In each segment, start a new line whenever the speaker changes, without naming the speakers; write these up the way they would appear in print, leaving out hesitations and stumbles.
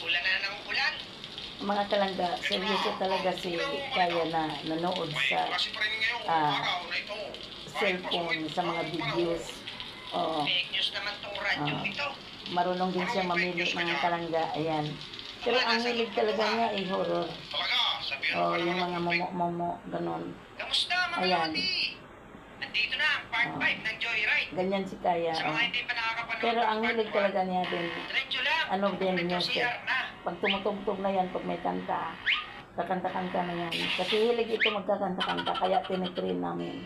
Ulan na ng ulan.
Mga kalangga, seryoso talaga si Kaya na nanood sa cellphone, sa mga videos. Oo.
Fake news naman tong radyo ito.
Marunong din siya mamili mga kalangga. Ayan. Pero ang hilig talaga niya ay horror. Yung mga momo-momo, ganun.
Kamusta mga
Ayan.
lodi? Nandito na ang part 5 ng Joyride.
Ganyan si Kaya.
Sa mga hindi pa nakakapanood
Pero
ng
ang
part
hilig
1,
talaga niya din,
diretso lang.
ano din
Ito
music.
CR na.
Pag tumutugtog na yan, pag may kanta, kakanta-kanta na yan. Kasi hilig ito magkakanta-kanta, kaya tinitrain namin.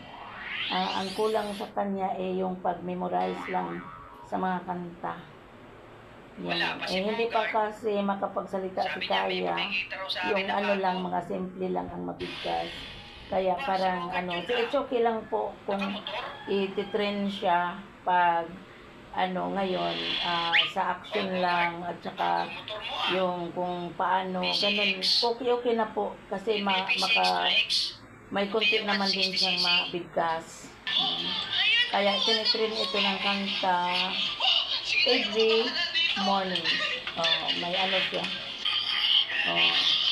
Ang kulang sa kanya yung pag-memorize lang sa mga kanta. Yan. Hindi pa kasi makapagsalita si Kaya. Yung ano lang, mga simple lang ang mabigkas. Kaya parang it's okay lang po kung ititrain siya pag ngayon, sa action lang at saka yung kung paano, ganun, okay na po kasi may konti naman din siyang mabigkas. Kaya tinitrain ito ng kanta every morning. May siya.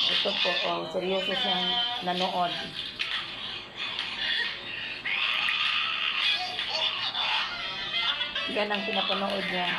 Ito po, seryoso siyang nanood. Yan ang pinapanood niya.